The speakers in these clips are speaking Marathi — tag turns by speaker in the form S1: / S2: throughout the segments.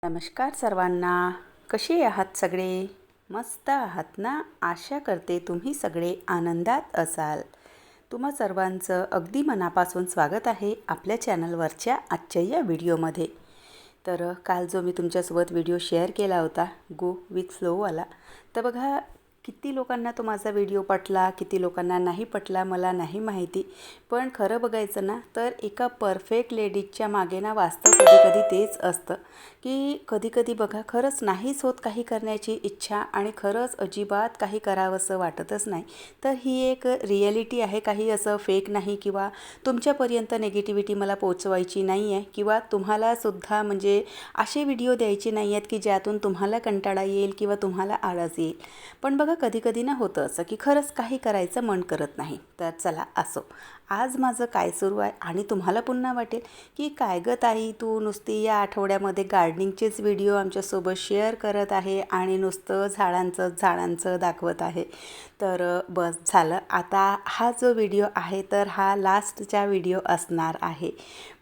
S1: नमस्कार सर्वांना. कसे आहात सगळे? मस्त आहात ना? आशा करते तुम्ही सगळे आनंदात असाल. तुम्हा सर्वांचं अगदी मनापासून स्वागत आहे आपल्या चॅनलवरच्या आजच्या या व्हिडिओमध्ये. तर काल जो मी तुमच्यासोबत व्हिडिओ शेअर केला होता गो विथ फ्लोवाला, तर बघा किती लोकांना तो माझा व्हिडिओ पटला, किती लोकांना नाही पटला मला नाही माहिती. पण खरं बघायचं ना तर एका परफेक्ट लेडीजच्या मागे ना वास्तव कधी तेच असतं की कधी बघा खरंच नाहीच होत काही करण्याची इच्छा आणि खरंच अजिबात काही करावंसं वाटतच नाही. तर ही एक रिॲलिटी आहे, काही असं फेक नाही किंवा तुमच्यापर्यंत निगेटिव्हिटी मला पोचवायची नाही आहे किंवा तुम्हालासुद्धा म्हणजे असे व्हिडिओ द्यायचे नाही आहेत की ज्यातून तुम्हाला कंटाळा येईल किंवा तुम्हाला आळस येईल. पण बघा कधी ना होतं असं की खरंच काही करायचं मन करत नाही. तर चला असो, आज माझं काय सुरू आहे आणि तुम्हाला पुन्हा वाटेल की काय गं ताई, तू नुसती या आठवड्यामध्ये गार्डनिंगचेच व्हिडिओ आमच्यासोबत शेअर करत आहे आणि नुसतं झाडांचं दाखवत आहे. तर बस झालं, आता हा जो व्हिडिओ आहे तर हा लास्टचा व्हिडिओ असणार आहे.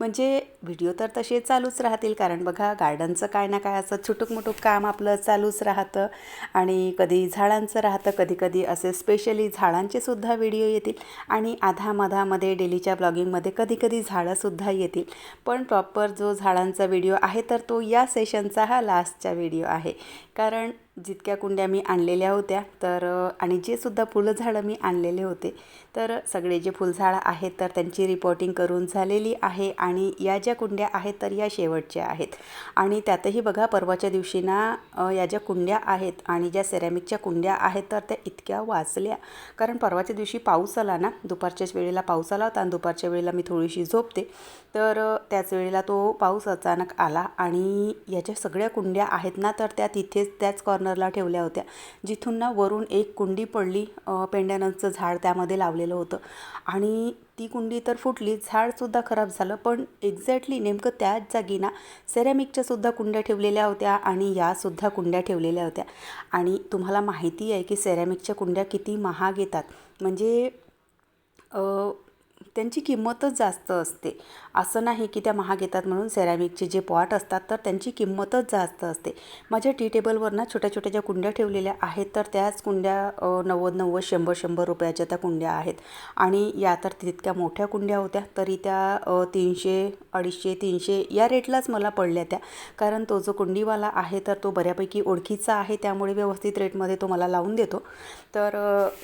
S1: म्हणजे व्हिडिओ तर तसे चालूच राहतील, कारण बघा गार्डनचं काय ना काय असं छोटूक काम आपलं चालूच राहतं आणि कधी झाडांचं राहतं, कधी असे स्पेशली झाडांचे सुद्धा व्हिडिओ येतील आणि आधामधामध्ये डेलीच्या ब्लॉगिंगमध्ये कधी झाडंसुद्धा येतील. पण प्रॉपर जो झाडांचा व्हिडिओ आहे तर तो या सेशनचा हा लास्टचा व्हिडिओ आहे. कारण जितक्या कुंड्या मी आणलेल्या होत्या तर आणि जे सुद्धा फुलझाडं मी आणलेले होते तर सगळे जे फुलझाडं आहेत तर त्यांची रिपोर्टिंग करून झालेली आहे आणि या ज्या कुंड्या आहेत तर या शेवटच्या आहेत. आणि त्यातही बघा परवाच्या दिवशी ना या ज्या कुंड्या आहेत आणि ज्या सेरॅमिकच्या कुंड्या आहेत तर त्या इतक्या वाचल्या, कारण परवाच्या दिवशी पाऊस आला ना, दुपारच्याच वेळेला पाऊस आला होता आणि दुपारच्या वेळेला मी थोडीशी झोपते. तर त्याच वेळेला तो पाऊस अचानक आला आणि या ज्या सगळ्या कुंड्या आहेत ना तर त्या तिथेच त्याच कॉर्नरला ठेवल्या होत्या, जिथून ना वरून एक कुंडी पडली. पेंडॅनसचं झाड त्यामध्ये लावलेलं होतं आणि ती कुंडी तर फुटली, झाडसुद्धा खराब झालं. पण एक्झॅक्टली नेमकं त्याच जागी ना सेरॅमिकच्यासुद्धा कुंड्या ठेवलेल्या होत्या आणि यासुद्धा कुंड्या ठेवलेल्या होत्या. आणि तुम्हाला माहिती आहे की सेरॅमिकच्या कुंड्या किती महाग येतात, म्हणजे त्यांची किंमतच जास्त असते. असं नाही की त्या महाग येतात म्हणून सेरॅमिकचे जे पॉट असतात तर त्यांची किंमतच जास्त असते. माझ्या टी टेबलवर ना छोट्या ज्या कुंड्या ठेवलेल्या आहेत तर त्याच कुंड्या 90 100 रुपयाच्या त्या कुंड्या आहेत. आणि या तर तितक्या मोठ्या कुंड्या होत्या तरी त्या 300 250 300 या रेटलाच मला पडल्या त्या. कारण तो जो कुंडीवाला आहे तर तो बऱ्यापैकी ओळखीचा आहे, त्यामुळे व्यवस्थित रेटमध्ये तो मला लावून देतो. तर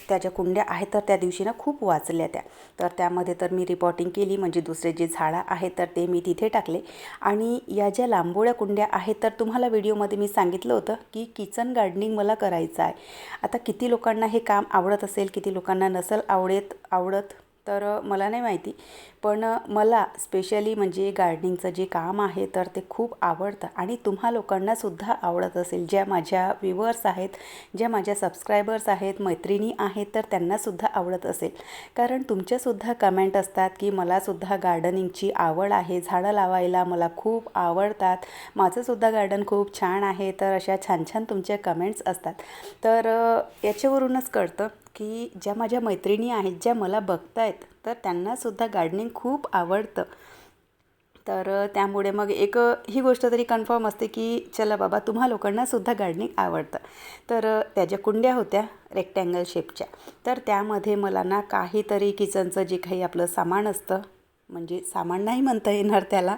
S1: त्या ज्या कुंड्या आहेत तर त्या दिवशी ना खूप वाचल्या त्या. तर त्यामध्ये तर मी रिपोर्टिंग केली, म्हणजे दुसरे जे झाडं आहेत तर ते मी तिथे टाकले. आणि या ज्या लांबोळ्या कुंड्या आहेत तर तुम्हाला व्हिडिओमध्ये मी सांगितलं होतं की किचन गार्डनिंग मला करायचं आहे. आता किती लोकांना हे काम आवडत असेल, किती लोकांना नसेल आवडत तर मला नाही माहिती. पण मला स्पेशली म्हणजे गार्डनिंगचं जे काम आहे तर ते खूप आवडतं आणि तुम्हा लोकांनासुद्धा आवडत असेल. ज्या माझ्या व्ह्यूवर्स आहेत, ज्या माझ्या सबस्क्रायबर्स आहेत, मैत्रिणी आहेत तर त्यांनासुद्धा आवडत असेल. कारण तुमच्यासुद्धा कमेंट असतात की मलासुद्धा गार्डनिंगची आवड आहे, झाडं लावायला मला खूप आवडतात, माझंसुद्धा गार्डन खूप छान आहे. तर अशा छान तुमच्या कमेंट्स असतात. तर याच्यावरूनच कळतं की ज्या माझ्या मैत्रिणी आहेत, ज्या मला बघतायत तर त्यांनासुद्धा गार्डनिंग खूप आवडतं. तर त्यामुळे मग एक ही गोष्ट तरी कन्फर्म असते की चला बाबा तुम्हा लोकांनासुद्धा गार्डनिंग आवडतं. तर त्या ज्या कुंड्या होत्या रेक्टँगल शेपच्या, तर त्यामध्ये मला ना काहीतरी किचनचं जे काही आपलं सामान असतं, म्हणजे सामान नाही म्हणता येणार त्याला,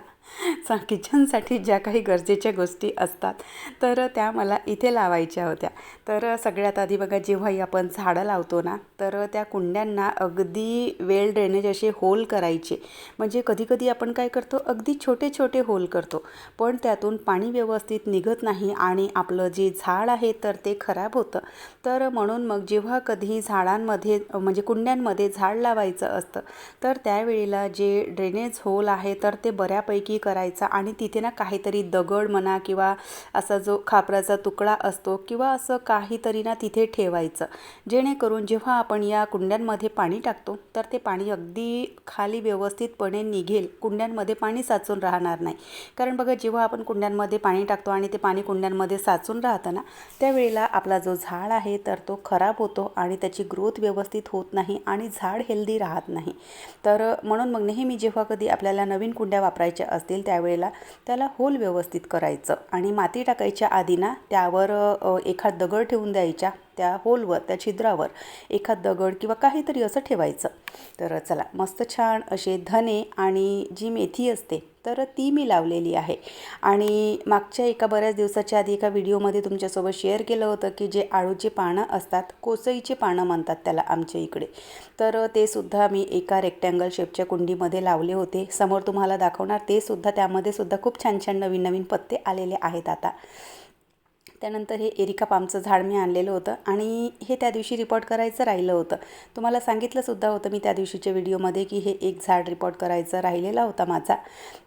S1: किचनसाठी ज्या काही गरजेच्या गोष्टी असतात तर त्या मला इथे लावायच्या होत्या. तर सगळ्यात आधी बघा जेव्हाही आपण झाडं लावतो ना तर त्या कुंड्यांना अगदी वेल ड्रेनेज असे होल करायचे. म्हणजे कधी आपण काय करतो, अगदी छोटे होल करतो पण त्यातून पाणी व्यवस्थित निघत नाही आणि आपलं जे झाड आहे तर ते खराब होतं. तर म्हणून मग जेव्हा कधी झाडांमध्ये म्हणजे कुंड्यांमध्ये झाड लावायचं असतं तर त्यावेळेला जे ड्रेनेज होल आहे तर ते बऱ्यापैकी करायचा आणि तिथे ना काहीतरी दगड म्हणा किंवा असा जो खापराचा तुकडा असतो किंवा असं काहीतरी ना तिथे ठेवायचं, जेणेकरून जेव्हा आपण या कुंड्यांमध्ये पाणी टाकतो तर ते पाणी अगदी खाली व्यवस्थितपणे निघेल, कुंड्यांमध्ये पाणी साचून राहणार नाही. कारण बघा जेव्हा आपण कुंड्यांमध्ये पाणी टाकतो आणि ते पाणी कुंड्यांमध्ये साचून राहतं ना त्यावेळेला आपला जो झाड आहे तर तो खराब होतो आणि त्याची ग्रोथ व्यवस्थित होत नाही आणि झाड हेल्दी राहत नाही. तर म्हणून मग नेहमी जेव्हा कधी आपल्याला नवीन कुंड्या वापरायच्या असतील त्यावेळेला त्याला होल व्यवस्थित करायचं आणि माती टाकायच्या आधी ना त्यावर एखाद दगड ठेवून द्यायच्या, त्या होलवर त्या छिद्रावर एखाद दगड किंवा काहीतरी असं ठेवायचं. तर चला मस्त छान असे धने आणि जी मेथी असते तर ती मी लावलेली आहे. आणि मागच्या एका बऱ्याच दिवसाच्या आधी एका व्हिडिओमध्ये तुमच्यासोबत शेअर केलं होतं की जे आळूचे पानं असतात, कोसईचे पानं म्हणतात त्याला आमच्या इकडे, तर ते सुद्धा मी एका रेक्टँगल शेपच्या कुंडीमध्ये लावले होते. समोर तुम्हाला दाखवणार ते सुद्धा, त्यामध्ये सुद्धा खूप छान छान नवीन नवीन पत्ते आलेले आहेत आता. त्यानंतर हे एरिका पामचं झाड मी आणलेलं होतं आणि हे त्या दिवशी रिपोर्ट करायचं राहिलं होतं. तुम्हाला सांगितलंसुद्धा होतं मी त्या दिवशीच्या व्हिडिओमध्ये की हे एक झाड रिपोर्ट करायचं राहिलेला होता माझा.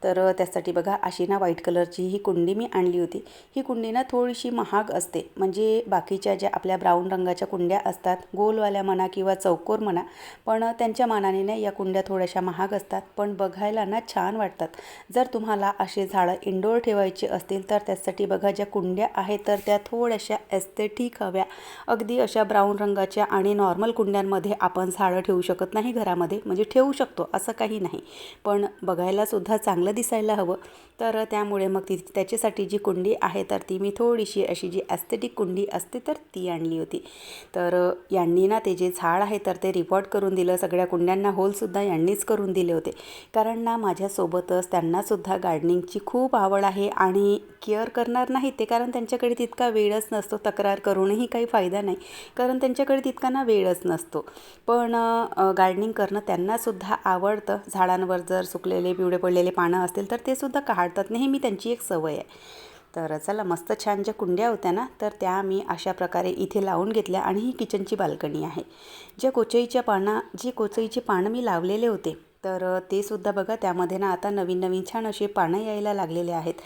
S1: तर त्यासाठी बघा अशी ना व्हाईट कलरची ही कुंडी मी आणली होती. ही कुंडी ना थोडीशी महाग असते, म्हणजे बाकीच्या ज्या आपल्या ब्राऊन रंगाच्या कुंड्या असतात, गोलवाल्या म्हणा किंवा चौकोर म्हणा, पण त्यांच्या मानाने ना या कुंड्या थोड्याशा महाग असतात, पण बघायला ना छान वाटतात. जर तुम्हाला असे झाडं इंडोर ठेवायचे असतील तर त्यासाठी बघा ज्या कुंड्या आहेत तर त्या थोड्याशा एस्थेटिक हव्या. अगदी अशा ब्राऊन रंगाच्या आणि नॉर्मल कुंड्यांमध्ये आपण झाडं ठेवू शकत नाही घरामध्ये, म्हणजे ठेवू शकतो असं काही नाही, पण बघायलासुद्धा चांगलं दिसायला हवं. तर त्यामुळे मग त्याच्यासाठी जी कुंडी आहे तर ती मी थोडीशी अशी जी एस्थेटिक कुंडी असते तर ती आणली होती. तर यांनी ना ते जे झाड आहे तर ते रिपोर्ट करून दिलं. सगळ्या कुंड्यांना होलसुद्धा यांनीच करून दिले होते, कारण ना माझ्यासोबतच त्यांनासुद्धा गार्डनिंगची खूप आवड आहे आणि केअर करणार नाहीत ते, कारण त्यांच्याकडे तितका वेळच नसतो. तक्रार करूनही काही फायदा नाही, कारण त्यांच्याकडे तितका ना वेळच नसतो. पण गार्डनिंग करणं त्यांनासुद्धा आवडतं. झाडांवर जर सुकलेले पिवळे पडलेले पानं असतील तर ते सुद्धा काढतात, नेहमी त्यांची एक सवय आहे. तर चला मस्त छान ज्या कुंड्या होत्या ना तर त्या मी अशा प्रकारे इथे लावून घेतल्या. आणि ही किचनची बाल्कनी आहे. जे कोचईचे पानं मी लावलेले होते तर ते सुद्धा बघा त्यामध्ये ना आता नवीन नवीन छान असे पानं यायला लागलेले आहेत.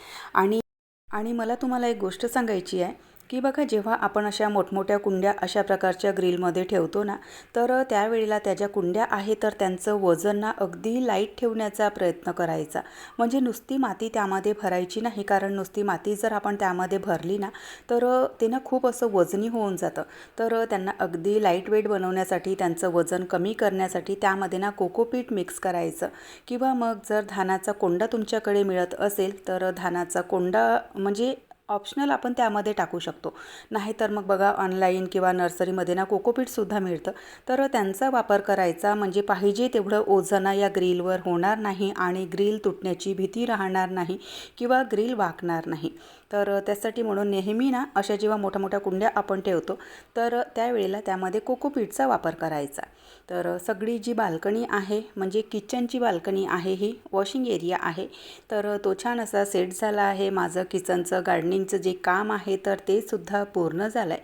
S1: आणि मला तुम्हाला एक गोष्ट सांगायची आहे की बघा जेव्हा आपण अशा मोठमोठ्या कुंड्या अशा प्रकारच्या ग्रिलमध्ये ठेवतो ना तर त्यावेळेला त्या ज्या कुंड्या आहेत तर त्यांचं वजन ना अगदी लाईट ठेवण्याचा प्रयत्न करायचा. म्हणजे नुसती माती त्यामध्ये भरायची नाही, कारण नुसती माती जर आपण त्यामध्ये भरली ना तर ते ना खूप असं वजनी होऊन जातं. तर त्यांना अगदी लाईट वेट बनवण्यासाठी, त्यांचं वजन कमी करण्यासाठी त्यामध्ये ना कोकोपीट मिक्स करायचं. किंवा मग जर धानाचा कोंडा तुमच्याकडे मिळत असेल तर धानाचा कोंडा म्हणजे ऑप्शनल आपण त्यामध्ये टाकू शकतो. नाहीतर मग बघा ऑनलाईन किंवा नर्सरीमध्ये ना कोकोपीटसुद्धा मिळतं, तर त्यांचा वापर करायचा. म्हणजे पाहिजे तेवढं ओझं या ग्रिलवर होणार नाही आणि ग्रिल तुटण्याची भीती राहणार नाही किंवा ग्रिल वाकणार नाही. तर त्यासाठी म्हणून नेहमी ना अशा जेव्हा मोठ्या मोठ्या कुंड्या आपण ठेवतो तर त्यावेळेला त्यामध्ये कोकोपीटचा वापर करायचा. तर सगळी जी बाल्कनी आहे म्हणजे किचनची बाल्कनी आहे, ही वॉशिंग एरिया आहे, तर तो छान असा सेट झाला आहे. माझं किचनचं गार्डनिंगचं जे काम आहे तर ते सुद्धा पूर्ण झालं आहे.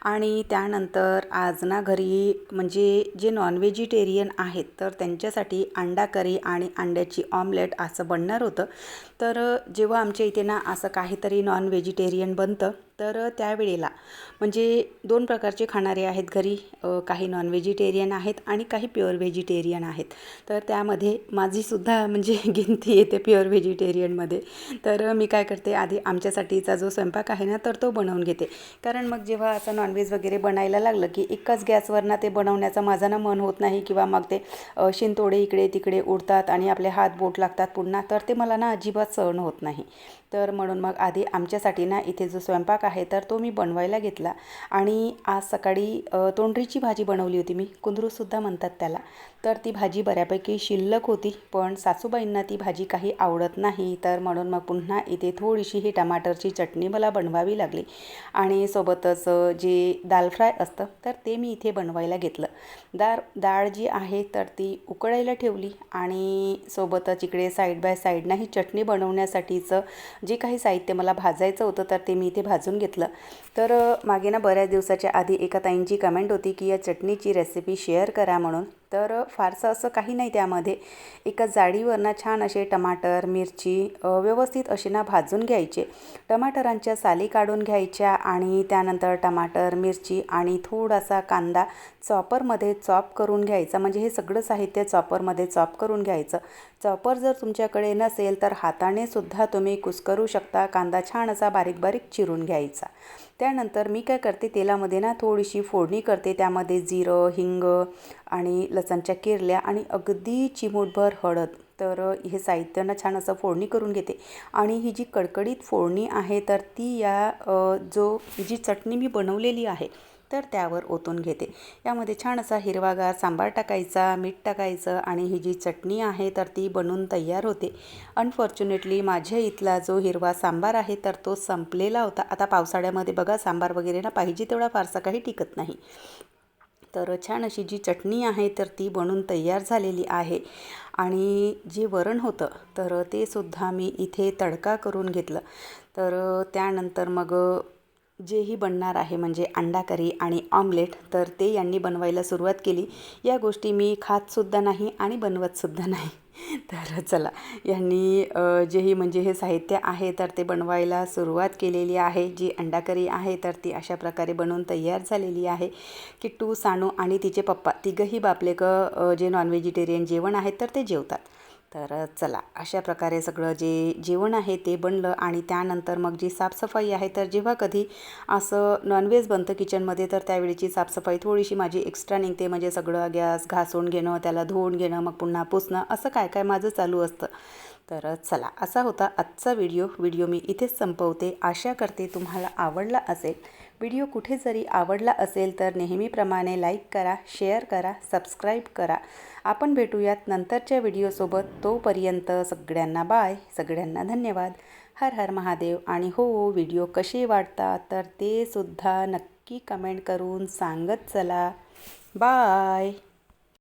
S1: आणि त्यानंतर आज ना घरी म्हणजे जे नॉन व्हेजिटेरियन आहेत तर त्यांच्यासाठी अंडा करी आणि अंड्याची ऑमलेट असं बनणार होतं. तर जेव्हा आमच्या इथे ना असं काहीतरी नॉन व्हेजिटेरियन बनतं तर त्यावेळेला म्हणजे दोन प्रकारचे खाणारे आहेत घरी, काही नॉन व्हेजिटेरियन आहेत आणि काही प्युअर व्हेजिटेरियन आहेत. तर त्यामध्ये माझीसुद्धा म्हणजे गिनती येते प्युअर व्हेजिटेरियनमध्ये. तर मी काय करते, आधी आमच्यासाठीचा जो स्वयंपाक आहे ना तर तो बनवून घेते, कारण मग जेव्हा असं नॉनव्हेज वगैरे बनायला लागलं की एकाच गॅसवर ना ते बनवण्याचं माझं ना मन होत नाही, किंवा मग ते शिंतोडे इकडे तिकडे उडतात आणि आपले हात बोट लागतात पुन्हा, तर ते मला ना अजिबात सहन होत नाही. तर म्हणून मग आधी आमच्यासाठी ना इथे जो स्वयंपाक आहे तर तो मी बनवायला घेतला. आणि आज सकाळी तोंडरीची भाजी बनवली होती मी, कुंदरूसुद्धा म्हणतात त्याला. तर ती भाजी बऱ्यापैकी शिल्लक होती, पण सासूबाईंना ती भाजी काही आवडत नाही, तर म्हणून मग पुन्हा इथे थोडीशी ही टमाटरची चटणी मला बनवावी लागली. आणि सोबतच जे दाल फ्राय असतं तर ते मी इथे बनवायला घेतलं. डाळ जी आहे तर ती उकळायला ठेवली आणि सोबतच इकडे साईड बाय साईडनं ही चटणी बनवण्यासाठीचं जे काही साहित्य मला भाजायचं होतं तर ते मी इथे भाजून घेतलं. तर मागे ना बऱ्याच दिवसाच्या आधी एका ताईंची कमेंट होती की या चटणीची रेसिपी शेअर करा म्हणून. तर फारसं असं काही नाही, त्यामध्ये एका जाळीवरनं छान असे टमाटर मिरची व्यवस्थित असे ना भाजून घ्यायचे. टमाटरांच्या साली काढून घ्यायच्या आणि त्यानंतर टमाटर मिरची आणि थोडासा कांदा चॉपरमध्ये चॉप करून घ्यायचा. म्हणजे हे सगळं साहित्य चॉपरमध्ये चॉप करून घ्यायचं. चॉपर जर तुमच्याकडे नसेल तर हाताने सुद्धा तुम्ही कुस्करू शकता. कांदा छान असा बारीक बारीक चिरून घ्यायचा. त्यानंतर मी काय करते, तेलामध्ये ना थोडीशी फोडणी करते. त्यामध्ये जिरं, हिंग आणि लसणच्या किरल्या आणि अगदी चिमूटभर हळद. तर हे साहित्य ना छान असं फोडणी करून घेते आणि ही जी कडकडीत फोडणी आहे तर ती जी चटणी मी बनवलेली आहे तर त्यावर ओतून घेते. यामध्ये छान असा हिरवागार सांबार टाकायचा, मीठ टाकायचं आणि ही जी चटणी आहे तर ती बनून तयार होते. अनफॉर्च्युनेटली माझ्या इथला जो हिरवा सांबार आहे तर तो संपलेला होता. आता पावसाळ्यामध्ये बघा सांबार वगैरे ना पाहिजे तेवढा फारसा काही टिकत नाही. तर छान अशी जी चटणी आहे तर ती बनून तयार झालेली आहे आणि जे वरण होतं तर ते सुद्धा मी इथे तडका करून घेतलं. तर त्यानंतर मग जेही बनणार आहे म्हणजे अंडा करी आणि ऑमलेट तर ते यांनी बनवायला सुरुवात केली. या गोष्टी मी खातसुद्धा नाही आणि बनवतसुद्धा नाही. तर चला यांनी जेही म्हणजे हे साहित्य आहे तर ते बनवायला सुरुवात केलेली आहे. जी अंडा करी आहे तर ती अशा प्रकारे बनवून तयार झालेली आहे. किट्टू, सानू आणि तिचे पप्पा तिघंही बापलेकं जे नॉन व्हेजिटेरियन जेवण आहे तर ते जेवतात. तर चला अशा प्रकारे सगळं जे जेवण आहे ते बनलं आणि त्यानंतर मग जी साफसफाई आहे तर जेव्हा कधी असं नॉनव्हेज बनतं किचनमध्ये तर त्यावेळीची साफसफाई थोडीशी माझी एक्स्ट्रा निघते. म्हणजे सगळं गॅस घासून घेणं, त्याला धुवून घेणं, मग पुन्हा पुसणं असं काय काय माझं चालू असतं. तर चला असा होता आजचा व्हिडिओ मी इथेच संपवते. आशा करते तुम्हाला आवडला असेल. व्हिडिओ कुठे जरी आवडला असेल तर नेहमीप्रमाणे लाईक करा, शेअर करा, सबस्क्राईब करा. आपण भेटूयात नंतरच्या व्हिडिओसोबत. तोपर्यंत सगळ्यांना बाय, सगळ्यांना धन्यवाद. हर हर महादेव. आणि हो, व्हिडिओ कसे वाटतात तर ते सुद्धा नक्की कमेंट करून सांगत चला. बाय.